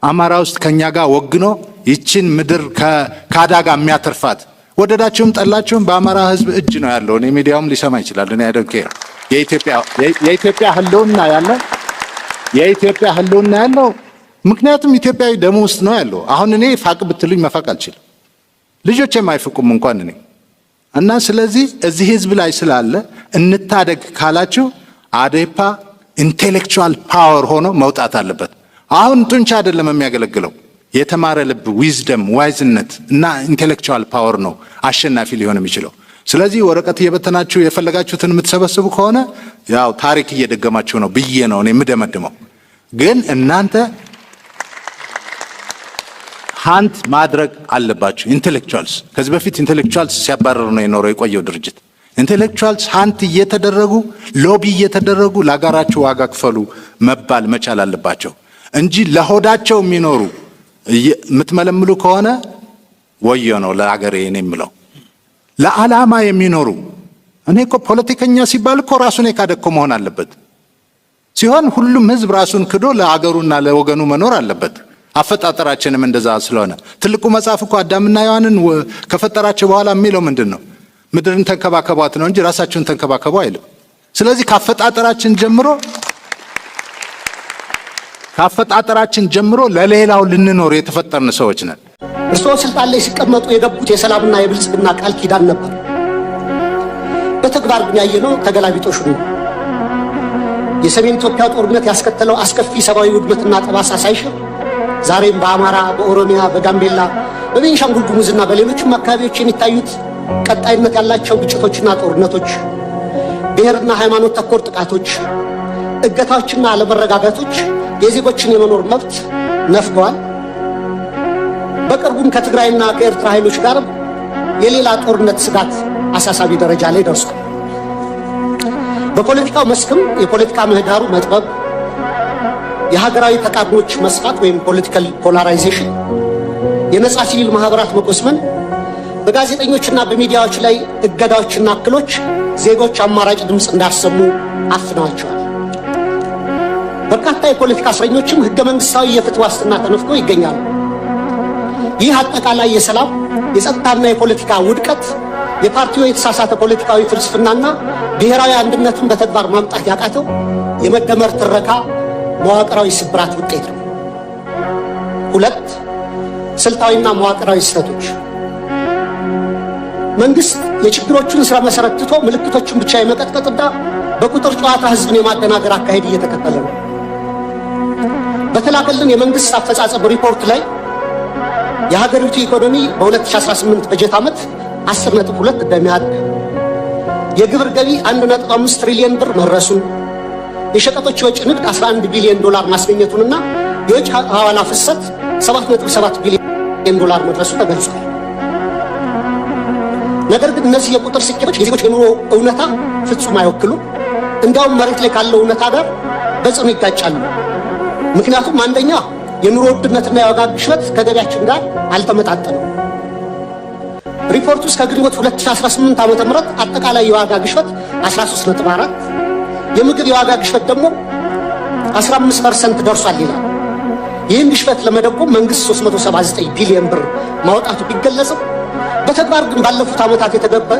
አማራ ውስጥ ከኛ ጋር ወግኖ ይችን ምድር ከአደጋ የሚያተርፋት ወደዳችሁም ጠላችሁም በአማራ ህዝብ እጅ ነው ያለው። እኔ ሚዲያውም ሊሰማ ይችላል። እኔ አይደንከ የኢትዮጵያ ህልውና ያለው ምክንያቱም ኢትዮጵያዊ ደም ውስጥ ነው ያለው። አሁን እኔ ፋቅ ብትሉኝ መፋቅ አልችልም። ልጆቼም አይፍቁም እንኳን እኔ እና ስለዚህ እዚህ ህዝብ ላይ ስላለ እንታደግ ካላችሁ አዴፓ ኢንቴሌክቹዋል ፓወር ሆኖ መውጣት አለበት። አሁን ጡንቻ አይደለም የሚያገለግለው የተማረ ልብ ዊዝደም ዋይዝነት እና ኢንቴሌክቹዋል ፓወር ነው አሸናፊ ሊሆን የሚችለው። ስለዚህ ወረቀት እየበተናችሁ የፈለጋችሁትን የምትሰበስቡ ከሆነ ያው ታሪክ እየደገማችሁ ነው ብዬ ነው እኔ የምደመድመው። ግን እናንተ ሃንት ማድረግ አለባችሁ። ኢንቴሌክቹዋልስ ከዚህ በፊት ኢንቴሌክቹዋልስ ሲያባረሩ ነው የኖረው የቆየው ድርጅት። ኢንቴሌክቹዋልስ ሃንት እየተደረጉ ሎቢ እየተደረጉ ለአገራችሁ ዋጋ ክፈሉ መባል መቻል አለባቸው እንጂ ለሆዳቸው የሚኖሩ የምትመለምሉ ከሆነ ወዮ ነው ለአገሬ። እኔ የምለው ለዓላማ የሚኖሩ እኔ እኮ ፖለቲከኛ ሲባል እኮ ራሱን የካደ እኮ መሆን አለበት ሲሆን ሁሉም ህዝብ ራሱን ክዶ ለአገሩና ለወገኑ መኖር አለበት። አፈጣጠራችንም እንደዛ ስለሆነ ትልቁ መጽሐፍ እኮ አዳምና ሔዋንን ከፈጠራቸው በኋላ የሚለው ምንድነው? ምድርን ተንከባከቧት ነው እንጂ ራሳችሁን ተንከባከቡ አይልም። ስለዚህ ካፈጣጠራችን ጀምሮ ለሌላው ልንኖር የተፈጠርን ሰዎች ነን። እርስዎ ስልጣን ላይ ሲቀመጡ የገቡት የሰላምና የብልጽግና ቃል ኪዳን ነበር። በተግባር ግን ያየነው ተገላቢጦሽ ነው። የሰሜን ኢትዮጵያ ጦርነት ያስከተለው አስከፊ ሰብአዊ ውድመትና ጠባሳ ሳይሽር ዛሬም በአማራ፣ በኦሮሚያ፣ በጋምቤላ፣ በቤንሻንጉል ጉሙዝና በሌሎችም አካባቢዎች የሚታዩት ቀጣይነት ያላቸው ግጭቶችና ጦርነቶች፣ ብሔርና ሃይማኖት ተኮር ጥቃቶች፣ እገታዎችና አለመረጋጋቶች የዜጎችን የመኖር መብት ነፍገዋል። በቅርቡም ከትግራይና ከኤርትራ ኃይሎች ጋር የሌላ ጦርነት ስጋት አሳሳቢ ደረጃ ላይ ደርሷል። በፖለቲካው መስክም የፖለቲካ ምህዳሩ መጥበብ፣ የሀገራዊ ተቃርኖች መስፋት ወይም ፖለቲካል ፖላራይዜሽን፣ የነጻ ሲቪል ማህበራት መቆስመን፣ በጋዜጠኞችና በሚዲያዎች ላይ እገዳዎችና እክሎች ዜጎች አማራጭ ድምፅ እንዳሰሙ አፍነዋቸዋል። በርካታ የፖለቲካ እስረኞችም ህገ መንግስታዊ የፍትህ ዋስትና ተነፍገው ይገኛሉ። ይህ አጠቃላይ የሰላም የጸጥታና የፖለቲካ ውድቀት የፓርቲው የተሳሳተ ፖለቲካዊ ፍልስፍናና ብሔራዊ አንድነትን በተግባር ማምጣት ያቃተው የመደመር ትረካ መዋቅራዊ ስብራት ውጤት ነው። 2 ስልታዊና መዋቅራዊ ስህተቶች። መንግስት የችግሮቹን ስራ መሰረት ትቶ ምልክቶችን ብቻ የመቀጥቀጥና በቁጥር ጨዋታ ህዝብን የማደናገር አካሄድ እየተከተለ ነው። በተላከልን የመንግስት አፈጻጸም ሪፖርት ላይ የሀገሪቱ ኢኮኖሚ በ2018 በጀት ዓመት 10.2 እንደሚያድግ፣ የግብር ገቢ 1.5 ትሪሊዮን ብር መድረሱን፣ የሸቀጦች ወጪ ንግድ 11 ቢሊዮን ዶላር ማስገኘቱንና የውጭ ሐዋላ ፍሰት 7.7 ቢሊዮን ዶላር መድረሱ ተገልጿል። ነገር ግን እነዚህ የቁጥር ስኬቶች የዜጎች የኑሮ እውነታ ፍጹም አይወክሉም። እንዲያውም መሬት ላይ ካለው እውነታ ጋር በጽኑ ይጋጫሉ። ምክንያቱም አንደኛ የኑሮ ውድነትና የዋጋ ግሽበት ከገቢያችን ጋር አልተመጣጠነም። ሪፖርቱ እስከ ግንቦት 2018 ዓ.ም አጠቃላይ የዋጋ ግሽበት 13.4፣ የምግብ የዋጋ ግሽበት ደግሞ 15% ደርሷል ይላል። ይህን ግሽበት ለመደጎም መንግስት 379 ቢሊዮን ብር ማውጣቱ ቢገለጽም በተግባር ግን ባለፉት ዓመታት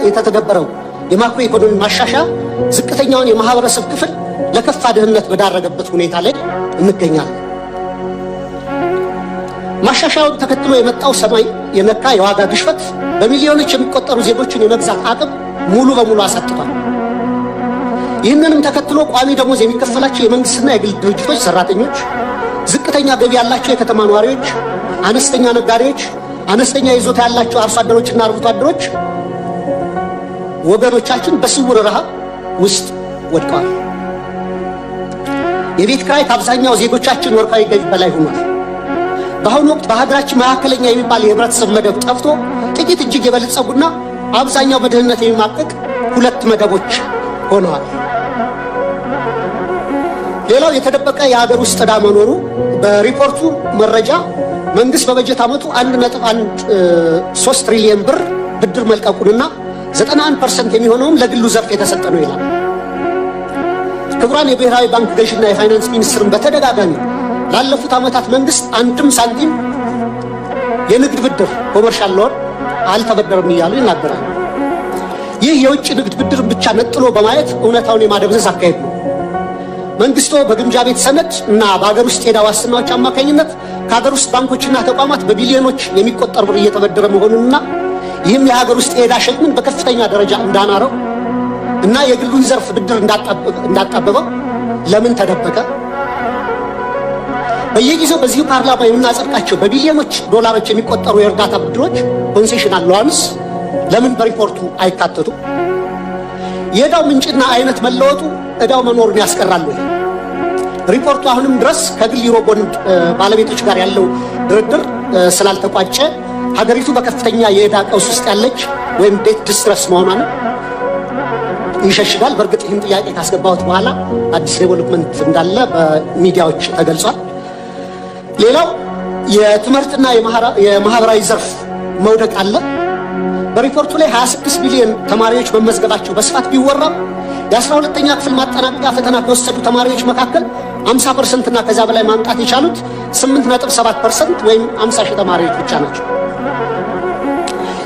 የተተገበረው የማክሮ ኢኮኖሚ ማሻሻያ ዝቅተኛውን የማህበረሰብ ክፍል ለከፋ ድህነት በዳረገበት ሁኔታ ላይ እንገኛለን። ማሻሻያውን ተከትሎ የመጣው ሰማይ የነካ የዋጋ ግሽበት በሚሊዮኖች የሚቆጠሩ ዜጎችን የመግዛት አቅም ሙሉ በሙሉ አሳጥቷል። ይህንንም ተከትሎ ቋሚ ደሞዝ የሚከፈላቸው የመንግስትና የግል ድርጅቶች ሰራተኞች፣ ዝቅተኛ ገቢ ያላቸው የከተማ ነዋሪዎች፣ አነስተኛ ነጋዴዎች፣ አነስተኛ ይዞታ ያላቸው አርሶ አደሮችና አርብቶ አደሮች ወገኖቻችን በስውር ረሃብ ውስጥ ወድቀዋል። የቤት ኪራይ ከአብዛኛው ዜጎቻችን ወርሃዊ ገቢ በላይ ሆኗል። በአሁኑ ወቅት በሀገራችን መካከለኛ የሚባል የህብረተሰብ መደብ ጠፍቶ ጥቂት እጅግ የበለጸጉና አብዛኛው በድህነት የሚማቀቅ 2 መደቦች ሆነዋል። ሌላው የተደበቀ የሀገር ውስጥ ዕዳ መኖሩ። በሪፖርቱ መረጃ መንግስት በበጀት ዓመቱ 1.13 ትሪሊዮን ብር ብድር መልቀቁንና 91% የሚሆነውም ለግሉ ዘርፍ የተሰጠ ነው ይላል። ክቡራን የብሔራዊ ባንክ ገዥና የፋይናንስ ሚኒስትርን በተደጋጋሚ ላለፉት ዓመታት መንግስት አንድም ሳንቲም የንግድ ብድር ኮመርሻል ሎን አልተበደረም እያሉ ይናገራሉ። ይህ የውጭ ንግድ ብድር ብቻ ነጥሎ በማየት እውነታውን የማደብዘዝ አካሄድ ነው። መንግስቱ በግምጃ ቤት ሰነድ እና በሀገር ውስጥ የዕዳ ዋስትናዎች አማካኝነት ከሀገር ውስጥ ባንኮችና ተቋማት በቢሊዮኖች የሚቆጠር ብር እየተበደረ መሆኑንና ይህም የሀገር ውስጥ የዕዳ ሸክምን በከፍተኛ ደረጃ እንዳናረው እና የግሉን ዘርፍ ብድር እንዳጣበበው ለምን ተደበቀ? በየጊዜው በዚሁ ፓርላማ የምናጸድቃቸው በቢሊዮኖች ዶላሮች የሚቆጠሩ የእርዳታ ብድሮች ኮንሴሽናል ሎንስ ለምን በሪፖርቱ አይካተቱ? የዕዳው ምንጭና አይነት መለወጡ ዕዳው መኖሩን ያስቀራሉ። ሪፖርቱ አሁንም ድረስ ከግል ዩሮ ቦንድ ባለቤቶች ጋር ያለው ድርድር ስላልተቋጨ ሀገሪቱ በከፍተኛ የዕዳ ቀውስ ውስጥ ያለች ወይም ዴት ዲስትረስ መሆኗን ይሸሽጋል። በእርግጥ ይህን ጥያቄ ካስገባሁት በኋላ አዲስ ዴቨሎፕመንት እንዳለ በሚዲያዎች ተገልጿል። ሌላው የትምህርትና የማህበራዊ ዘርፍ መውደቅ አለ። በሪፖርቱ ላይ 26 ሚሊዮን ተማሪዎች መመዝገባቸው በስፋት ቢወራም የ12ኛ ክፍል ማጠናቀቂያ ፈተና ከወሰዱ ተማሪዎች መካከል 50% እና ከዛ በላይ ማምጣት የቻሉት 8.7% ወይም 50 ሺህ ተማሪዎች ብቻ ናቸው።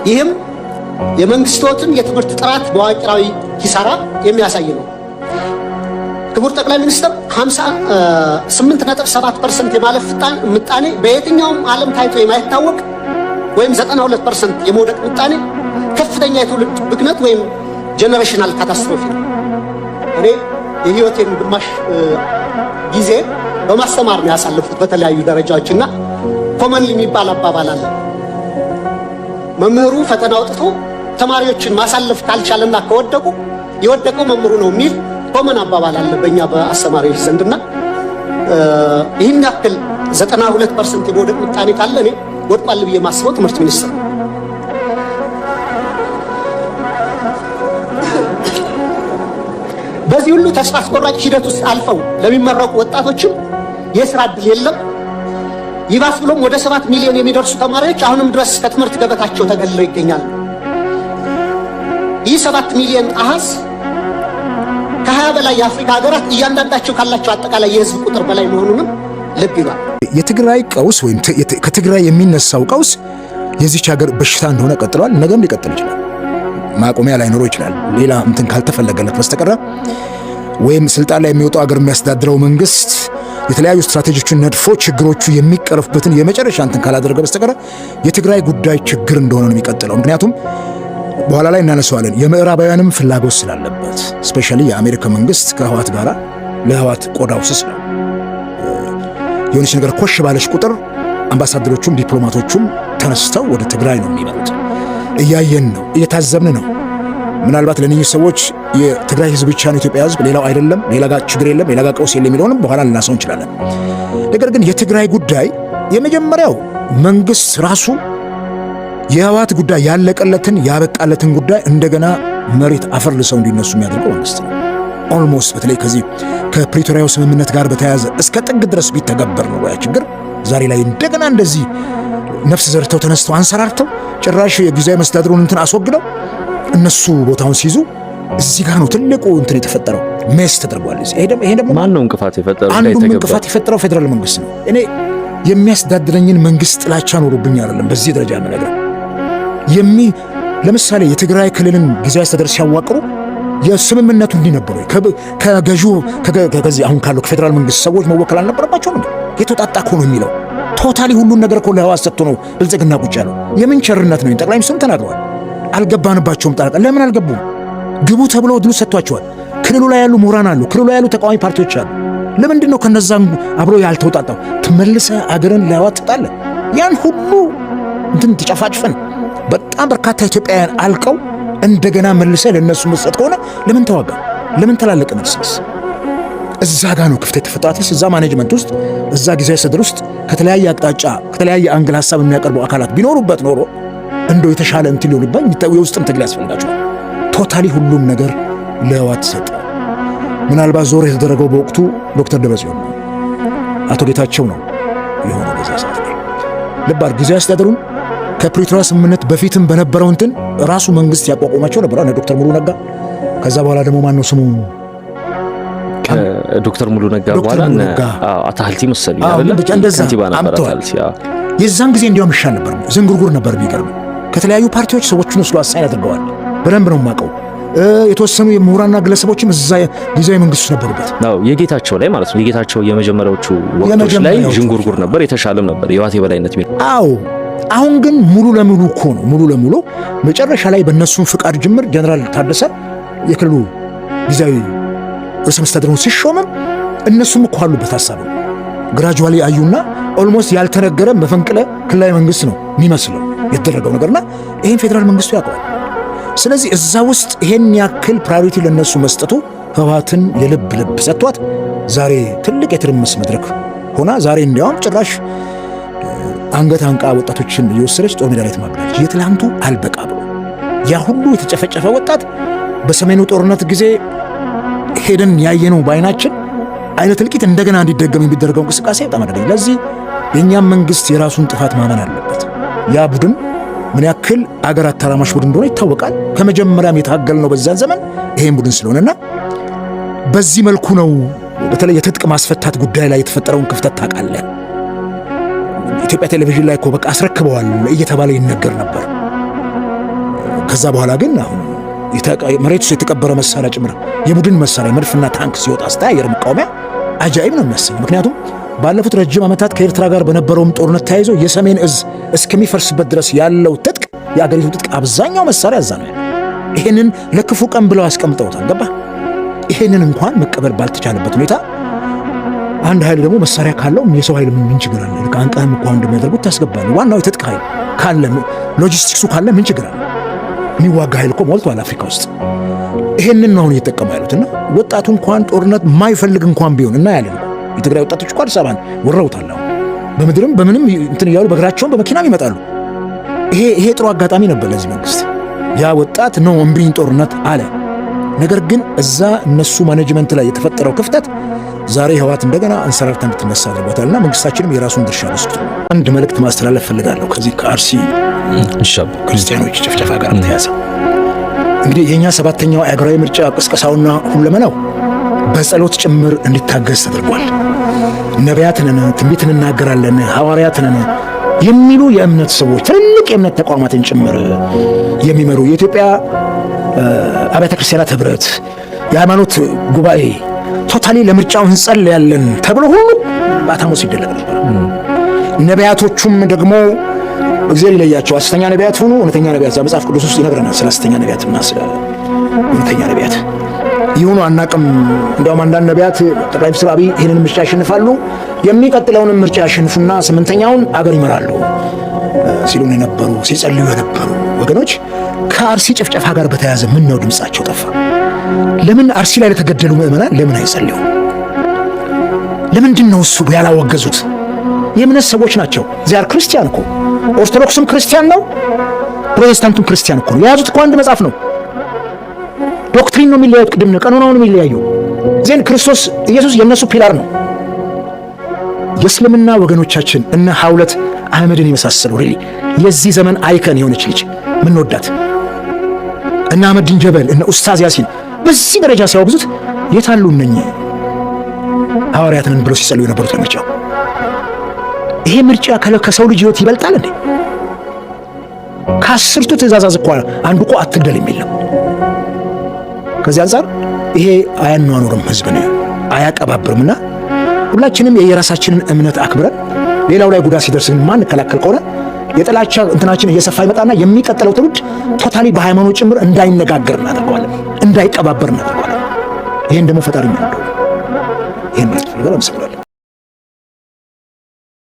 ይህም የመንግስቶትን የትምህርት ጥራት በዋቂራዊ ኪሳራ የሚያሳይ ነው። ክቡር ጠቅላይ ሚኒስትር 8.7% የማለፍ ምጣኔ በየትኛውም ዓለም ታይቶ የማይታወቅ ወይም 92% የመውደቅ ምጣኔ ከፍተኛ የትውልድ ብክነት ወይም ጀነሬሽናል ካታስትሮፊ ነው። እኔ የህይወቴን ግማሽ ጊዜ በማስተማር ነው ያሳለፉት በተለያዩ ደረጃዎችና ኮመንሊ የሚባል አባባል አለ። መምህሩ ፈተና አውጥቶ ተማሪዎችን ማሳለፍ ካልቻለና ከወደቁ የወደቀው መምህሩ ነው የሚል ኮመን አባባል አለ በእኛ በአስተማሪዎች ዘንድና ይህን ያክል 92% የመውደቅ ምጣኔ ካለ እኔ ወድቋል ብዬ ማስበው ትምህርት ሚኒስቴር ነው። በዚህ ሁሉ ተስፋ አስቆራጭ ሂደት ውስጥ አልፈው ለሚመረቁ ወጣቶችም የስራ ዕድል የለም። ይባስ ብሎም ወደ 7 ሚሊዮን የሚደርሱ ተማሪዎች አሁንም ድረስ ከትምህርት ገበታቸው ተገልለው ይገኛሉ። ይህ 7 ሚሊዮን አሃዝ ከ20 በላይ የአፍሪካ ሀገራት እያንዳንዳቸው ካላቸው አጠቃላይ የህዝብ ቁጥር በላይ መሆኑንም ልብ ይላል። የትግራይ ቀውስ ወይም ከትግራይ የሚነሳው ቀውስ የዚች ሀገር በሽታ እንደሆነ ቀጥሏል። ነገም ሊቀጥል ይችላል። ማቆሚያ ላይኖረው ይችላል። ሌላ እንትን ካልተፈለገለት በስተቀር ወይም ስልጣን ላይ የሚወጣው ሀገር የሚያስተዳድረው መንግስት የተለያዩ ስትራቴጂዎችን ነድፎ ችግሮቹ የሚቀርፉበትን የመጨረሻ እንትን ካላደረገ በስተቀር የትግራይ ጉዳይ ችግር እንደሆነ ነው የሚቀጥለው። ምክንያቱም በኋላ ላይ እናነሳዋለን የምዕራባውያንም ፍላጎት ስላለበት ስፔሻሊ የአሜሪካ መንግስት ከህዋት ጋር ለህዋት ቆዳው ስስ ነው። የሆነች ነገር ኮሽ ባለች ቁጥር አምባሳደሮቹም ዲፕሎማቶቹም ተነስተው ወደ ትግራይ ነው የሚመሩት። እያየን ነው፣ እየታዘብን ነው። ምናልባት ለነኚህ ሰዎች የትግራይ ህዝብ ብቻ ነው ኢትዮጵያ ህዝብ ሌላው አይደለም፣ ሌላ ጋር ችግር የለም፣ ሌላ ጋር ቀውስ የለም የሚለውንም በኋላ ልናሰው እንችላለን። ነገር ግን የትግራይ ጉዳይ የመጀመሪያው መንግስት ራሱ የህወሓት ጉዳይ ያለቀለትን ያበቃለትን ጉዳይ እንደገና መሬት አፈር ልሰው እንዲነሱ የሚያደርገው መንግስት ነው። ኦልሞስት በተለይ ከዚህ ከፕሪቶሪያው ስምምነት ጋር በተያያዘ እስከ ጥግ ድረስ ቢተገበር ነው ያ ችግር ዛሬ ላይ እንደገና እንደዚህ ነፍስ ዘርተው ተነስተው አንሰራርተው ጭራሽ የጊዜያዊ መስተዳድሩን እንትን አስወግደው እነሱ ቦታውን ሲይዙ እዚህ ጋር ነው ትልቁ እንትን የተፈጠረው ሜስ ተደርጓል። ይሄ ደግሞ ማን ነው እንቅፋት የፈጠረው? አንዱ እንቅፋት የፈጠረው ፌደራል መንግስት ነው። እኔ የሚያስተዳድረኝን መንግስት ጥላቻ ኖሮብኝ አይደለም በዚህ ደረጃ የምነግርህ። ለምሳሌ የትግራይ ክልልን ጊዜያዊ አስተዳደር ሲያዋቅሩ የስምምነቱ እንዲነበሩ ከገዢው ከዚህ አሁን ካለው ከፌደራል መንግስት ሰዎች መወከል አልነበረባቸውም እንዴ? የተወጣጣ እኮ ነው የሚለው ቶታሊ ሁሉን ነገር እኮ ለህወሓት ሰጥቶ ነው ብልጽግና ቁጭ ያለው። የምን ቸርነት ነው? ጠቅላይ ሚኒስትሩም ተናግረዋል። አልገባንባቸውም ጣልቃ። ለምን አልገቡም? ግቡ ተብሎ ድሉ ሰጥቷቸዋል። ክልሉ ላይ ያሉ ምሁራን አሉ፣ ክልሉ ላይ ያሉ ተቃዋሚ ፓርቲዎች አሉ። ለምንድን ነው ከነዛ አብሮ ያልተወጣጣው? ትመልሰ አገርን ለህወሓት ትጣለ? ያን ሁሉ እንትን ተጨፋጭፈን በጣም በርካታ ኢትዮጵያውያን አልቀው እንደገና መልሰ ለነሱ መስጠት ከሆነ ለምን ተዋጋ? ለምን ተላለቀ? መልሰስ እዛ ጋር ነው ክፍተት የተፈጠረው። እዛ ማኔጅመንት ውስጥ እዛ ጊዜያዊ አስተዳደር ውስጥ ከተለያየ አቅጣጫ ከተለያየ አንግል ሐሳብ የሚያቀርቡ አካላት ቢኖሩበት ኖሮ እንደው የተሻለ እንትን ሊሆንበት የውስጥም ትግል ያስፈልጋቸዋል። ቶታሊ ሁሉም ነገር ለህወሓት ሰጠ። ምናልባት ዞር የተደረገው በወቅቱ ዶክተር ደብረጽዮን ነው፣ አቶ ጌታቸው ነው የሆነው በዛ ሰዓት ላይ። ልብ አድርግ፣ ጊዜያዊ አስተዳደሩን ከፕሪቶሪያ ስምምነት በፊትም በነበረው እንትን ራሱ መንግስት ያቋቋማቸው ነበር ዶክተር ሙሉ ነጋ። ከዛ በኋላ ደግሞ ማን ነው ስሙ ዶክተር ሙሉ ነጋ በኋላ አታህልቲ መሰለኝ አይደል? ከንቲባ ነበር አታህልቲ። የዛን ጊዜ እንዲያውም ይሻል ነበር፣ ዝንጉርጉር ነበር። የሚገርም ከተለያዩ ፓርቲዎች ሰዎችን ወስዶ አሳይን አድርገዋል። በደንብ ነው የማውቀው። የተወሰኑ የምሁራንና ግለሰቦች እዛ ጊዜያዊ መንግስቱ ነበሩበት። የጌታቸው ላይ ማለት ነው። የጌታቸው የመጀመሪያዎቹ ወቅቶች ላይ ዝንጉርጉር ነበር፣ የተሻለም ነበር የህወሓት የበላይነት ሚል። አሁን ግን ሙሉ ለሙሉ እኮ ነው ሙሉ ለሙሉ መጨረሻ ላይ በእነሱም ፍቃድ ጅምር ጀነራል ታደሰ የክልሉ ጊዜያዊ ርዕሰ መስተዳድሩን ሲሾምም እነሱም እኮ አሉበት ሐሳብ ነው። ግራጁዋሊ አዩና ኦልሞስት ያልተነገረ መፈንቅለ ክልላዊ መንግስት ነው የሚመስለው የተደረገው ነገርና ይሄን ፌዴራል መንግስቱ ያውቀዋል። ስለዚህ እዛ ውስጥ ይሄን ያክል ፕራዮሪቲ ለነሱ መስጠቱ ህወሓትን የልብ ሰጥቷት ዛሬ ትልቅ የትርምስ መድረክ ሆና ዛሬ እንዲያውም ጭራሽ አንገት አንቃ ወጣቶችን እየወሰደች ጦር ሜዳ ላይ ትማግዳለች። የትላንቱ አልበቃ ብሎ ያ ሁሉ የተጨፈጨፈ ወጣት በሰሜኑ ጦርነት ጊዜ ሄደን ያየነው በአይናችን አይነት እልቂት እንደገና እንዲደገም የሚደረገው እንቅስቃሴ በጣም አደገኛ። ለዚህ የእኛም መንግስት የራሱን ጥፋት ማመን አለበት። ያ ቡድን ምን ያክል አገር አታራማሽ ቡድን እንደሆነ ይታወቃል። ከመጀመሪያም የታገል ነው በዛን ዘመን ይሄን ቡድን ስለሆነና በዚህ መልኩ ነው። በተለይ የትጥቅ ማስፈታት ጉዳይ ላይ የተፈጠረውን ክፍተት ታውቃለህ። ኢትዮጵያ ቴሌቪዥን ላይ እኮ በቃ አስረክበዋል እየተባለ ይነገር ነበር። ከዛ በኋላ ግን አሁን መሬት ውስጥ የተቀበረ መሳሪያ ጭምር የቡድን መሳሪያ መድፍና ታንክ ሲወጣ ስታይ አየር መቃወሚያ አጃኢብ ነው የሚያሰኝ። ምክንያቱም ባለፉት ረጅም ዓመታት ከኤርትራ ጋር በነበረውም ጦርነት ተያይዞ የሰሜን እዝ እስከሚፈርስበት ድረስ ያለው ትጥቅ የአገሪቱ ትጥቅ አብዛኛው መሳሪያ እዛ ነው ያለው። ይሄንን ለክፉ ቀን ብለው አስቀምጠውታል። ገባ? ይሄንን እንኳን መቀበል ባልተቻለበት ሁኔታ አንድ ኃይል ደግሞ መሳሪያ ካለው የሰው ኃይል ምን ችግር አለ? አንቀህም እኮ እንደሚያደርጉት ታስገባለህ። ዋናው የትጥቅ ኃይል ካለ ሎጂስቲክሱ ካለ ምን ችግር አለ? የሚዋጋ ኃይል እኮ ሞልቷል አፍሪካ ውስጥ። ይሄንን ነው አሁን እየተጠቀሙ ያሉትና ወጣቱ እንኳን ጦርነት ማይፈልግ እንኳን ቢሆን እና ያለን የትግራይ ወጣቶች እኮ አዲስ አበባን ወረውታል። በምድርም በምንም እንትን እያሉ በእግራቸውም በመኪናም ይመጣሉ። ይሄ ጥሩ አጋጣሚ ነበር ለዚህ መንግስት። ያ ወጣት ነው እምቢኝ ጦርነት አለ። ነገር ግን እዛ እነሱ ማኔጅመንት ላይ የተፈጠረው ክፍተት ዛሬ ህወሓት እንደገና አንሰራርታ እንድትነሳ አድርጓታልና መንግስታችንም የራሱን ድርሻ ወስዶ አንድ መልእክት ማስተላለፍ ፈልጋለሁ። ከዚህ ከአርሲ ክርስቲያኖች ጭፍጨፋ ጋር ተያዘ። እንግዲህ የኛ ሰባተኛው አገራዊ ምርጫ ቅስቀሳውና ሁለመናው በጸሎት ጭምር እንዲታገዝ ተደርጓል። ነቢያት ነን፣ ትንቢት እንናገራለን፣ ሐዋርያት ነን የሚሉ የእምነት ሰዎች ትልልቅ የእምነት ተቋማትን ጭምር የሚመሩ የኢትዮጵያ አብያተ ክርስቲያናት ህብረት፣ የሃይማኖት ጉባኤ ቶታሊ ለምርጫው እንጸልያለን ተብሎ ሁሉ ባታሞስ ይደረግ ነበር። ነቢያቶቹም ደግሞ እግዚአብሔር ይለያቸው፣ ሐሰተኛ ነቢያት ሆኑ እውነተኛ ነቢያት። መጽሐፍ ቅዱስ ውስጥ ይነግረናል ስለ ሐሰተኛ ነቢያትና ስለ እውነተኛ ነቢያት። ይሁኑ አናቅም። እንደውም አንዳንድ ነቢያት ጠቅላይ ሚኒስትር አብይ ይህንን ምርጫ ያሸንፋሉ፣ የሚቀጥለውንም ምርጫ ያሸንፉና ስምንተኛውን አገር ይመራሉ ሲሉን የነበሩ ሲጸልዩ የነበሩ ወገኖች ከአርሲ ጭፍጨፋ ጋር በተያያዘ ምን ነው ድምጻቸው ጠፋ? ለምን አርሲ ላይ ለተገደሉ ምዕመናን ለምን አይጸልዩ? ለምንድን ነው እሱ ያላወገዙት? የእምነት ሰዎች ናቸው። ዚያር ክርስቲያን እኮ ኦርቶዶክስም ክርስቲያን ነው፣ ፕሮቴስታንቱም ክርስቲያን እኮ ነው። የያዙት እኮ አንድ መጽሐፍ ነው። ዶክትሪን ነው የሚለያዩት፣ ቅድም ነው ቀኖናውን የሚለያዩ ዜን ክርስቶስ ኢየሱስ የእነሱ ፒላር ነው። የእስልምና ወገኖቻችን እነ ሐውለት አህመድን የመሳሰሉ ሪሊ የዚህ ዘመን አይከን የሆነች ልጅ ምን ወዳት እነ አህመድን ጀበል እነ ኡስታዝ ያሲን በዚህ ደረጃ ሲያወግዙት የታሉ እነኚህ ሐዋርያትን ብለው ሲጸልዩ የነበሩት ለምርጫው? ይሄ ምርጫ ከሰው ልጅ ሕይወት ይበልጣል እንዴ? ከአስርቱ ትእዛዛት እኮ አንዱ እኮ አትግደል የሚል ነው። ከዚህ አንጻር ይሄ አያኗኑርም፣ ህዝብን አያቀባብርምና ሁላችንም የየራሳችንን እምነት አክብረን ሌላው ላይ ጉዳት ሲደርስ ማንከላከል ከሆነ የጥላቻ እንትናችን እየሰፋ ይመጣና የሚቀጥለው ትውልድ ቶታሊ በሃይማኖት ጭምር እንዳይነጋገር እናደርገዋለን፣ እንዳይቀባበር እናደርገዋለን። ይሄን ደግሞ ፈጣሪ ነው ይሄን ማለት ነው።